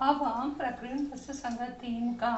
अब हम प्रकरण प्रश्न संख्या 3 का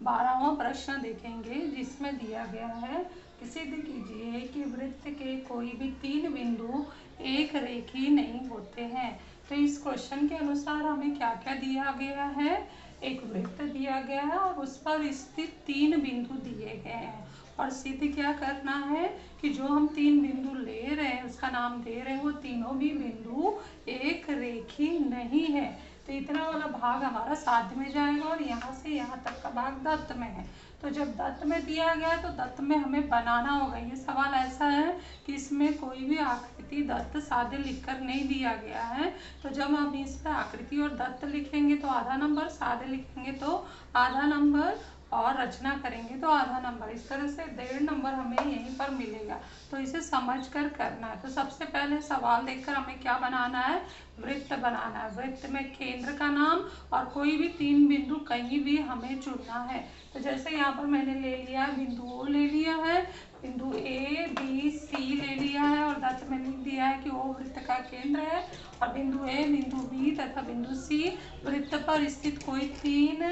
12वां प्रश्न देखेंगे, जिसमें दिया गया है कि सिद्ध कीजिए कि वृत्त के कोई भी 3 बिंदु एक रेखीय नहीं होते हैं। तो इस क्वेश्चन के अनुसार हमें क्या क्या दिया गया है, एक वृत्त दिया गया है और उस पर स्थित 3 बिंदु दिए गए हैं और सिद्ध क्या करना है कि जो हम 3 बिंदु ले रहे हैं, उसका नाम दे रहे हैं, वो तीनों भी बिंदु एक रेखीय नहीं है। तो इतना वाला भाग हमारा साध्य में जाएगा और यहाँ से यहाँ तक का भाग दत्त में है। तो जब दत्त में दिया गया है तो दत्त में हमें बनाना होगा। ये सवाल ऐसा है कि इसमें कोई भी आकृति दत्त साध्य लिखकर नहीं दिया गया है। तो जब हम इस पर आकृति और दत्त लिखेंगे तो आधा नंबर, साध्य लिखेंगे तो आधा नंबर और रचना करेंगे तो आधा नंबर। इस तरह से 1.5 नंबर हमें यहीं पर मिलेगा। तो इसे समझ कर करना है। तो सबसे पहले सवाल देखकर हमें क्या बनाना है, वृत्त बनाना है। वृत्त में केंद्र का नाम और कोई भी 3 बिंदु कहीं भी हमें चुनना है। तो जैसे यहाँ पर मैंने ले लिया बिंदु ओ ले लिया है, बिंदु ए बी सी ले लिया है और दत्त में लिख दिया है कि ओ वृत्त का केंद्र है और बिंदु ए, बिंदु बी तथा बिंदु सी वृत्त पर स्थित कोई 3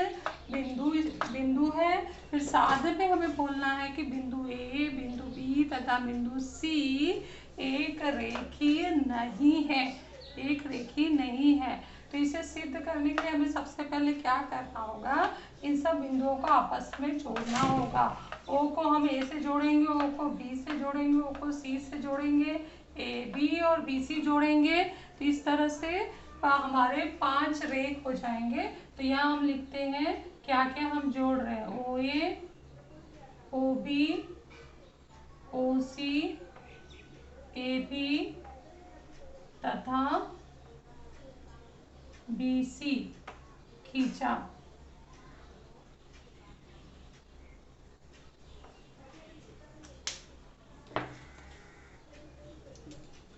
बिंदु है। फिर साध्य में हमें बोलना है कि बिंदु ए, बिंदु बी तथा बिंदु सी एक रेखीय नहीं है, एक रेखीय नहीं है। तो इसे सिद्ध करने के लिए हमें सबसे पहले क्या करना होगा, इन सब बिंदुओं को आपस में जोड़ना होगा। ओ को हम ए से जोड़ेंगे, ओ को बी से जोड़ेंगे, ओ को सी से जोड़ेंगे, ए बी और बी सी जोड़ेंगे। तो इस तरह से हमारे 5 रेख हो जाएंगे। तो यहाँ हम लिखते हैं क्या क्या हम जोड़ रहे हैं, O A, O B, O C, A B तथा बी सी खींचा।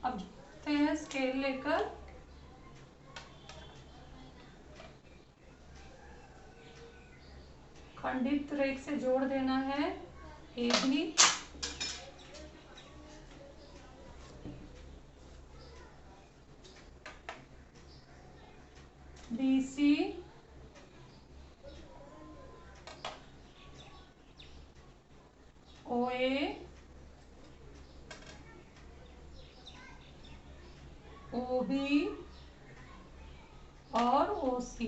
अब जोड़ते हैं स्केल लेकर। खंडित रेख से जोड़ देना है A B, B C, O A, O B और ओ सी।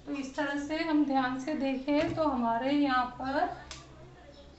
तो इस तरह से हम ध्यान से देखें तो हमारे यहाँ पर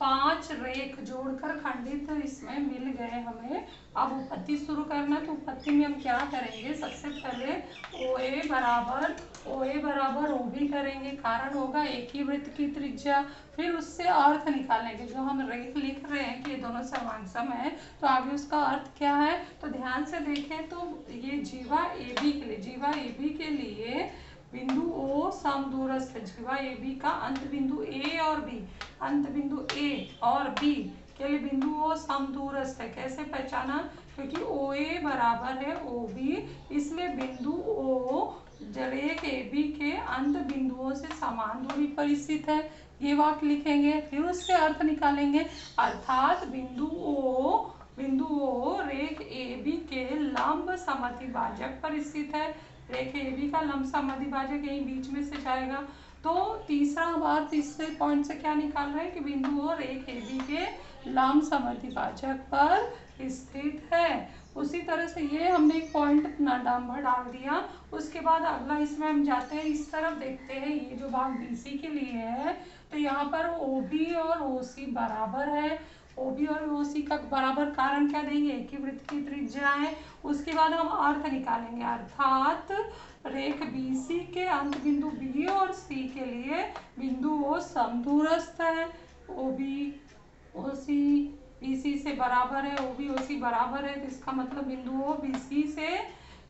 5 रेख जोड़कर खंडित इसमें मिल गए हमें। अब उत्पत्ति शुरू करना है। तो उत्पत्ति में हम क्या करेंगे, सबसे पहले ओ ए बराबर ओ बी करेंगे, कारण होगा एक ही वृत्त की त्रिज्या। फिर उससे अर्थ निकालेंगे, जो हम रेख लिख रहे हैं कि ये दोनों समान सम है तो आगे उसका अर्थ क्या है। तो ध्यान से देखें तो ये जीवा ए बी के लिए, जीवा ए बी के लिए बिंदु ओ समदूरस्थ है। जीवा ए बी का अंत बिंदु ए और बी, अंत बिंदु ए और बी के लिए बिंदु ओ समदूरस्थ है। कैसे पहचाना, क्योंकि ओ ए बराबर है ओ बी, इसलिए बिंदु ओ रेख ए बी के अंत बिंदुओं से समान दूरी पर स्थित है। ये वाक्य लिखेंगे, फिर उससे अर्थ निकालेंगे, अर्थात बिंदु ओ रेख ए बी के लंब समद्विभाजक पर स्थित है। रेख ए बी का लंब समद्विभाजक यही बीच में से जाएगा। तो तीसरा बार तीसरे पॉइंट से क्या निकाल रहे हैं कि बिंदु ओ रेख ए बी के लंब समद्विभाजक पर स्थित है। उसी तरह से ये हमने एक पॉइंट नंबर डाल दिया। उसके बाद अगला इसमें हम जाते हैं, इस तरफ देखते हैं। ये जो भाग बीसी के लिए है तो यहाँ पर ओ बी और ओ सी बराबर है। ओ बी और ओ सी का बराबर कारण क्या देंगे, एक ही वृत्त की त्रिज्या है। उसके बाद हम अर्थ निकालेंगे, अर्थात रेख बी सी के अंत बिंदु बी और सी के लिए बिंदु ओ समदूरस्थ है। ओ B O C B C से बराबर है, ओ बी ओ सी बराबर है। तो इसका मतलब बिंदु ओ बी सी से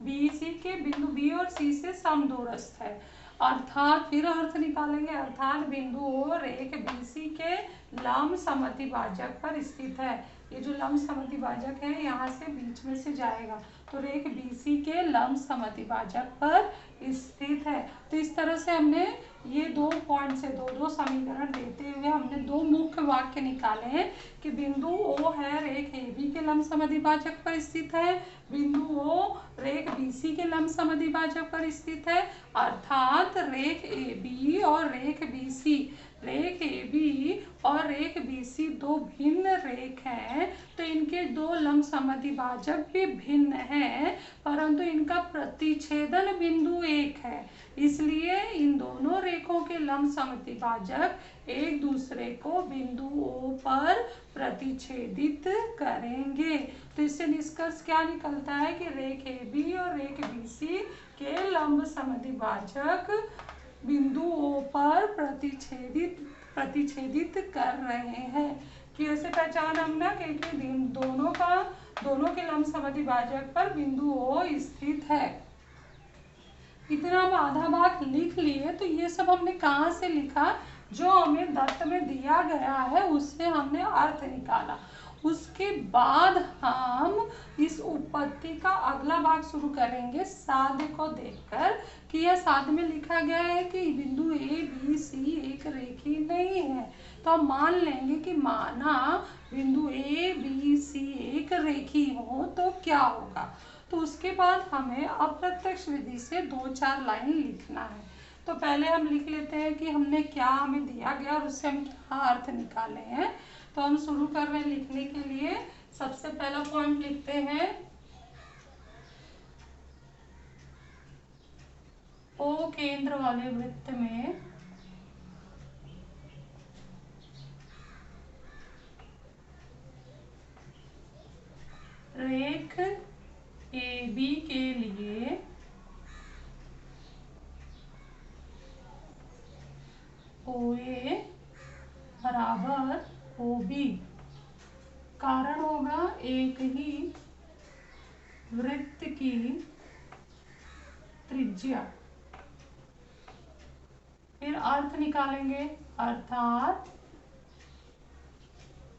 बी सी के बिंदु बी और सी से समदूरस्थ है। अर्थात फिर अर्थ निकालेंगे, अर्थात बिंदु ओ रेख बी सी के लंब समद्विभाजक पर स्थित है। ये जो लंब समद्विभाजक है यहाँ से बीच में से जाएगा। तो रेख BC के लंब समद्विभाजक पर स्थित है। तो इस तरह से हमने ये 2 पॉइंट से 2 समीकरण देते हुए हमने 2 मुख्य वाक्य निकाले हैं कि बिंदु O है रेख AB के लंब समद्विभाजक पर स्थित है, बिंदु O रेख BC के लंब समद्विभाजक पर स्थित है, अर्थात रेख AB और रेख BC, रेख AB और रेख BC 2 भिन्न रेख हैं, तो इनके 2 लंब समद्विभाजक भी भिन्न हैं, परंतु इनका प्रतिच्छेदन बिंदु एक है। इसलिए इन दोनों रेखों के लंब समद्विभाजक एक दूसरे को बिंदु O पर प्रतिच्छेदित करेंगे। तो इससे निष्कर्ष क्या निकलता है कि रेख AB और रेख BC के लंब समद्विभाजक बिंदु O पर प्रतिच्छेदित कर रहे हैं। कि ऐसे पहचान हम ना कि दोनों के लंब समद्विभाजक पर बिंदु O स्थित है। इतना हम आधा भाग लिख लिए। तो ये सब हमने कहाँ से लिखा? जो हमें दत्त में दिया गया है उससे हमने अर्थ निकाला। उसके बाद हम इस उत्पत्ति का अगला भाग शुरू करेंगे साध्य को देखकर कि यह साध्य में लिखा गया है कि बिंदु ABC एक रेखी नहीं है। तो हम मान लेंगे कि माना बिंदु ABC एक रेखी हो तो क्या होगा। तो उसके बाद हमें अप्रत्यक्ष विधि से 2-4 लाइन लिखना है। तो पहले हम लिख लेते हैं कि हमने क्या हमें दिया गया और उससे हम क्या अर्थ निकाले हैं। तो हम शुरू कर रहे हैं लिखने के लिए। सबसे पहला पॉइंट लिखते हैं, O केंद्र वाले वृत्त में रेख AB के लिए OA बराबर OB, कारण होगा एक ही वृत्त की त्रिज्या। फिर अर्थ निकालेंगे, अर्थात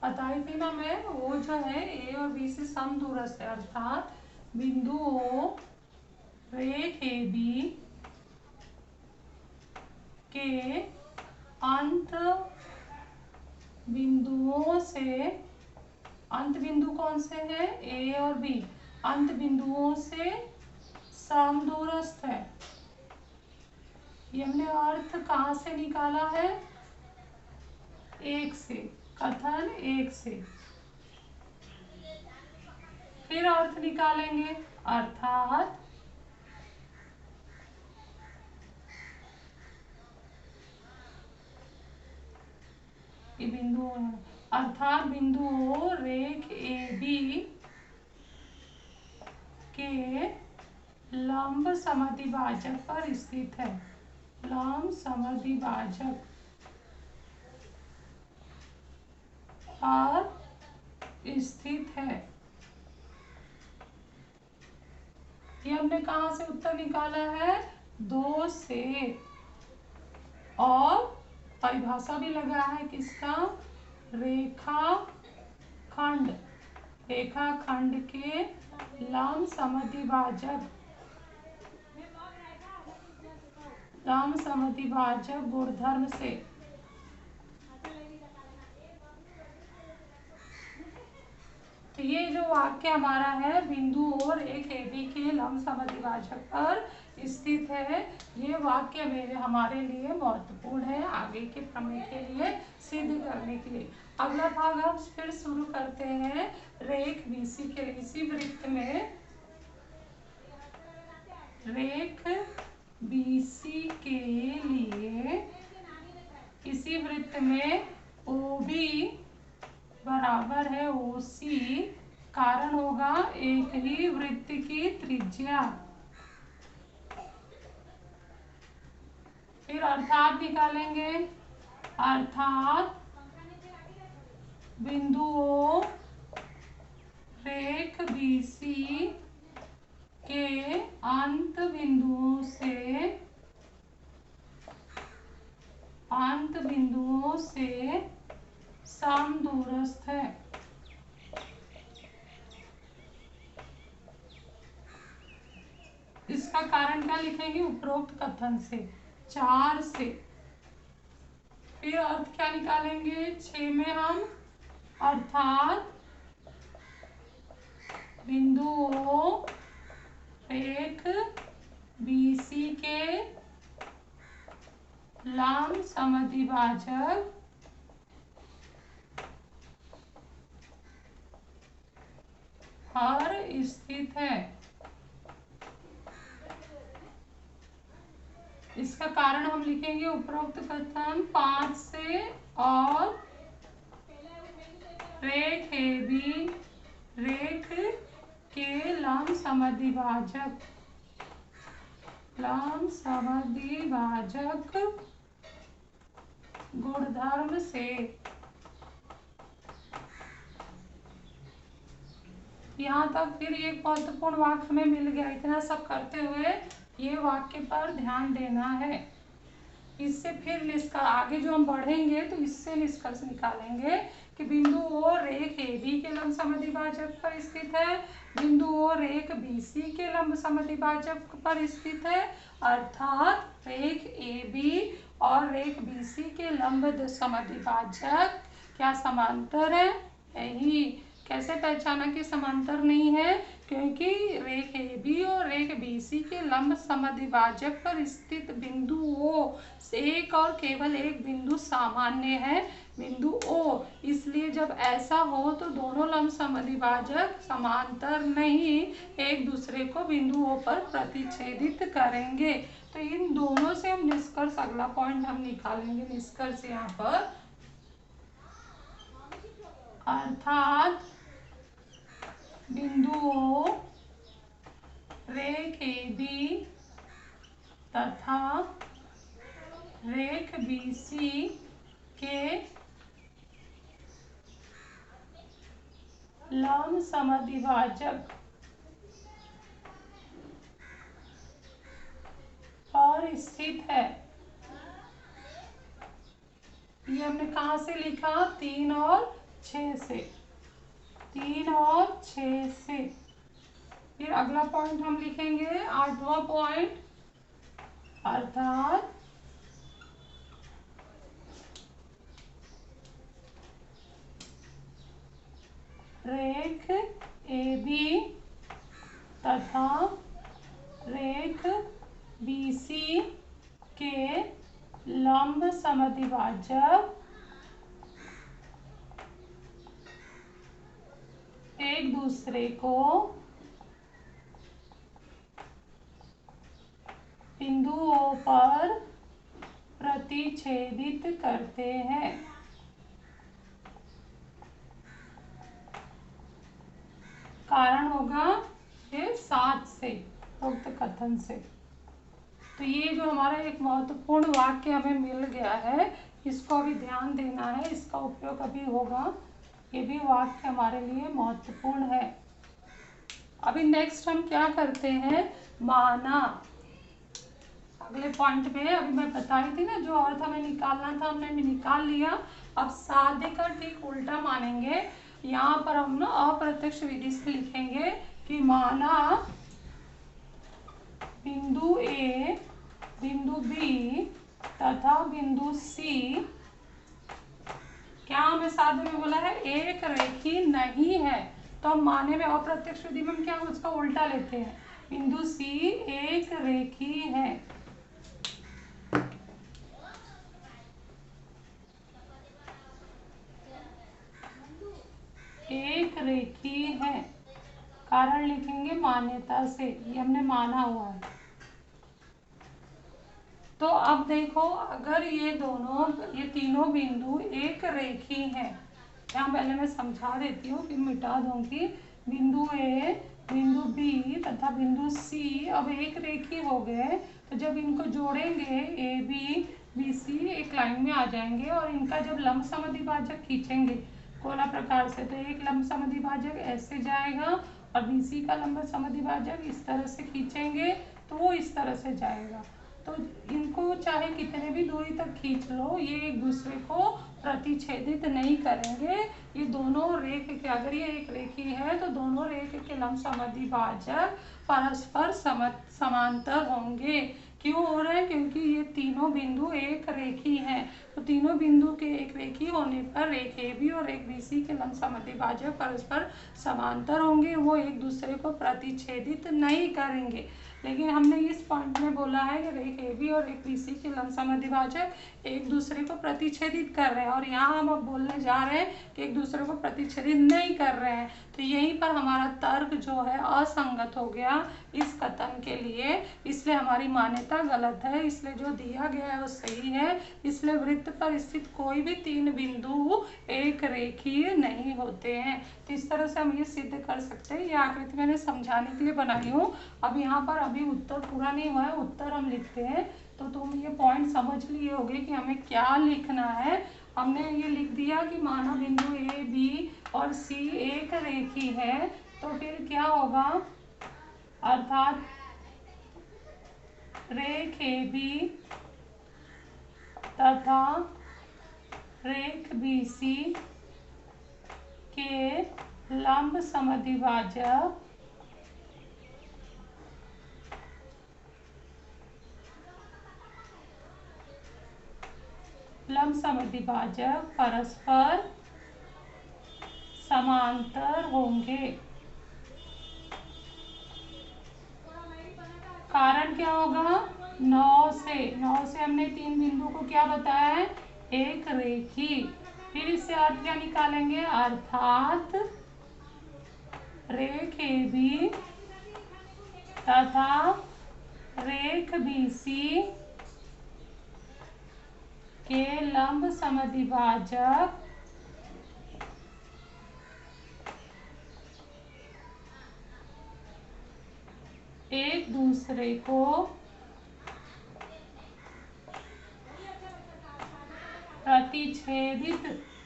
बताई थी ना मैं, वो जो है A और B से समदूरस्थ है, अर्थात बिंदु O रेख AB के अंत बिंदुओं से, अंत बिंदु कौन से है? A और B, अंत बिंदुओं से समदूरस्थ है। ये हमने अर्थ कहाँ से निकाला है? एक से, कथन एक से। फिर अर्थ निकालेंगे, अर्थात ये बिंदु है, अर्थात बिंदु O रेख AB के लंब समद्विभाजक पर स्थित है, लंब समद्विभाजक पर स्थित है। ये हमने कहाँ से उत्तर निकाला है? 2 से, और परिभाषा भी लगा है किसका? रेखाखंड, रेखाखंड के लंब समद्विभाजक गुणधर्म से। तो ये जो वाक्य हमारा है, बिंदु और एक AB के लंब समद्विभाजक पर स्थित है, ये वाक्य हमारे लिए महत्वपूर्ण है आगे के प्रमेय के लिए सिद्ध करने के लिए। अगला भाग हम फिर शुरू करते हैं रेख BC के लिए। इसी वृत्त में रेख BC के लिए, इसी वृत्त में OB बराबर है OC, कारण होगा एक ही वृत्त की त्रिज्या। फिर अर्थात निकालेंगे, अर्थात बिंदु O रेख BC के अंत बिंदुओं से समदूरस्थ है। इसका कारण क्या लिखेंगे? उपरोक्त कथन से 4 से। फिर अर्थ क्या निकालेंगे 6 में हम? अर्थात बिंदु O रेख BC के लंब समद्विभाजक पर स्थित है। इसका कारण हम लिखेंगे उपरोक्त कथन 5 से, और रेख AB रेख के लंब समद्विभाजक गुणधर्म से। यहाँ तक फिर एक महत्वपूर्ण वाक्य हमें मिल गया। इतना सब करते हुए ये वाक्य पर ध्यान देना है। इससे फिर आगे जो हम बढ़ेंगे तो इससे निष्कर्ष निकालेंगे कि बिंदु O रेख AB के लंब समद्विभाजक पर स्थित है, बिंदु O रेख BC के लंब समद्विभाजक पर स्थित है, अर्थात रेख AB और रेख BC के लंब समद्विभाजक क्या समांतर है? यही। कैसे पहचाना कि समांतर नहीं है? क्योंकि रेख AB और रेख BC के लंब समद्विभाजक पर स्थित बिंदु O से एक और केवल एक बिंदु सामान्य है, बिंदु O। इसलिए जब ऐसा हो तो दोनों लंब समद्विभाजक समांतर नहीं, एक दूसरे को बिंदु O पर प्रतिच्छेदित करेंगे। तो इन दोनों से हम निष्कर्ष, अगला पॉइंट हम निकालेंगे निष्कर्ष यहाँ पर, अर्थात बिंदु O रेख AB तथा रेख BC के लंब समद्विभाजक पर स्थित है। ये हमने कहाँ से लिखा? 3 और 6 से। 3 और 6 से। फिर अगला पॉइंट हम लिखेंगे 8वां पॉइंट, अर्थात रेख AB तथा रेख BC के लंब समद्विभाजक एक दूसरे को बिंदु O पर प्रतिच्छेदित करते हैं। कारण होगा ये 7 से, उक्त कथन से। तो ये जो हमारा एक महत्वपूर्ण वाक्य हमें मिल गया है, इसको अभी ध्यान देना है, इसका उपयोग अभी होगा। ये भी वाक्य हमारे लिए महत्वपूर्ण है। अभी नेक्स्ट हम क्या करते हैं? माना। अगले पॉइंट में अभी मैं बताई थी ना, जो अर्थ हमें निकालना था हमने निकाल लिया। अब साध्य का ठीक उल्टा मानेंगे। यहाँ पर हम ना अप्रत्यक्ष विधि से लिखेंगे कि माना बिंदु A, बिंदु B तथा बिंदु C क्या हमें साध्य में बोला है? एक रेखी नहीं है। तो हम माने में अप्रत्यक्ष विधि में क्या उसका उल्टा लेते हैं, बिंदु C एक रेखी है। एक रेखी है, कारण लिखेंगे मान्यता से, ये हमने माना हुआ है। तो अब देखो, अगर ये तीनों बिंदु एक रेखी हैं, यहाँ पहले मैं समझा देती हूँ फिर मिटा दूंगी। बिंदु A, बिंदु B तथा बिंदु C अब एक रेखी हो गए, तो जब इनको जोड़ेंगे AB BC एक लाइन में आ जाएंगे, और इनका जब लंब समद्विभाजक खींचेंगे गोला प्रकार से, तो एक लंब समद्विभाजक ऐसे जाएगा और BC का लंब समद्विभाजक इस तरह से खींचेंगे तो वो इस तरह से जाएगा। तो इनको चाहे कितने भी दूरी तक खींच लो, ये एक दूसरे को प्रतिच्छेदित नहीं करेंगे। ये दोनों रेख के, अगर ये एक रेखी है तो दोनों रेख के लंब समद्विभाजक परस्पर समांतर होंगे। क्यों हो रहे हैं? क्योंकि ये तीनों बिंदु एक रेखी हैं। तो तीनों बिंदु के एक रेखी होने पर रेख AB और रेख BC के लंब समद्विभाजक परस्पर समांतर होंगे, वो एक दूसरे को प्रतिच्छेदित नहीं करेंगे। लेकिन हमने इस पॉइंट में बोला है कि रेख AB और रेख BC के लंब समद्विभाजक एक दूसरे को प्रतिच्छेदित कर रहे हैं, और यहाँ हम अब बोलने जा रहे हैं कि एक दूसरे को प्रतिच्छेदित नहीं कर रहे हैं। तो यहीं पर हमारा तर्क जो है असंगत हो गया इस कथन के लिए, इसलिए हमारी मान्यता गलत है। इसलिए जो दिया गया है वो सही है। इसलिए वृत्त पर स्थित कोई भी तीन बिंदु एक रेखीय नहीं होते हैं। तो इस तरह से हम ये सिद्ध कर सकते हैं। ये आकृति मैंने समझाने के लिए बनाई हूँ। अब यहाँ पर अभी उत्तर पूरा नहीं हुआ है, उत्तर हम लिखते हैं। तो तुम ये पॉइंट समझ लिए होगे कि हमें क्या लिखना है। हमने ये लिख दिया कि माना बिंदु ए बी और सी एक रेखी है, तो फिर क्या होगा, अर्थात रेख ए बी तथा रेख बी सी के लंब समद्विभाजक परस्पर समांतर होंगे। कारण क्या होगा, 9 से हमने तीन बिंदु को क्या बताया है, एक रेखी। फिर इससे अर्थ क्या निकालेंगे, अर्थात रेख AB तथा रेख BC के लंब समद्विभाजक एक दूसरे को प्रतिच्छेदित,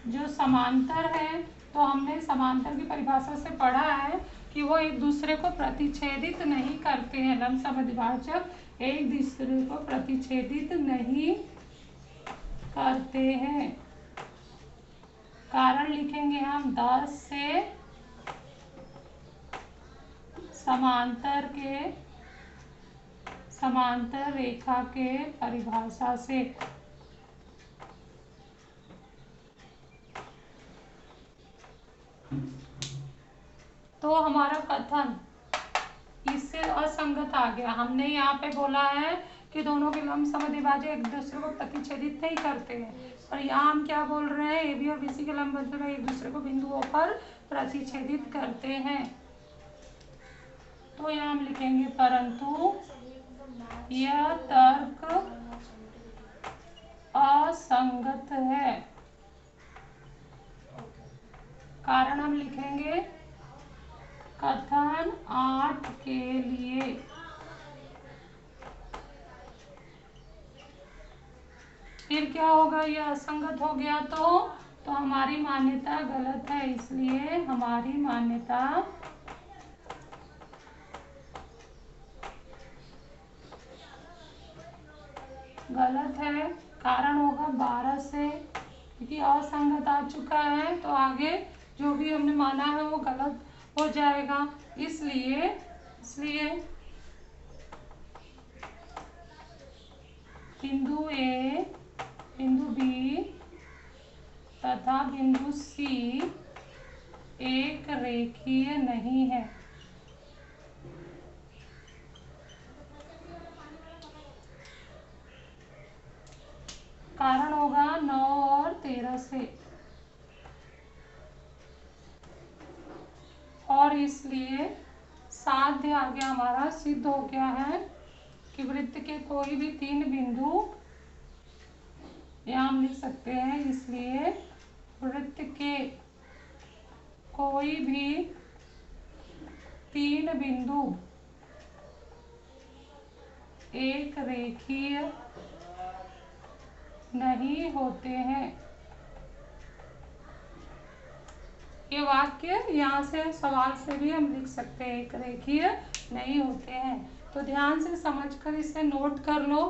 जो समांतर है, तो हमने समांतर की परिभाषा से पढ़ा है कि वो एक दूसरे को प्रतिच्छेदित नहीं करते हैं। लंब समद्विभाजक एक दूसरे को प्रतिच्छेदित नहीं करते हैं। कारण लिखेंगे हम 10 से समांतर रेखा के परिभाषा से। तो हमारा कथन इससे असंगत आ गया। हमने यहाँ पे बोला है कि दोनों के लंब समद्विभाजक एक दूसरे को प्रतिच्छेदित नहीं करते हैं, और यहाँ हम क्या बोल रहे हैं, AB और BC के लंब समद्विभाजक एक दूसरे को बिंदुओं पर प्रतिच्छेदित करते हैं। तो यहाँ हम लिखेंगे परंतु यह तर्क असंगत है। कारण हम लिखेंगे कथन 8 के लिए फिर क्या होगा, यह असंगत हो गया तो हमारी मान्यता गलत है। इसलिए हमारी मान्यता गलत है। कारण होगा 12 से, क्योंकि असंगत आ चुका है तो आगे जो भी हमने माना है वो गलत हो जाएगा। इसलिए बिंदु ए, बिंदु बी तथा बिंदु सी एक रेखीय नहीं है। कारण होगा 9 और 13 से, और इसलिए साध्य आगे हमारा सिद्ध हो गया है कि वृत्त के कोई भी तीन बिंदु, यहाँ हम लिख सकते हैं, इसलिए वृत्त के कोई भी तीन बिंदु एक रेखीय नहीं होते हैं। ये वाक्य यहाँ से सवाल से भी हम लिख सकते हैं, एक रेखीय नहीं होते हैं। तो ध्यान से समझकर इसे नोट कर लो।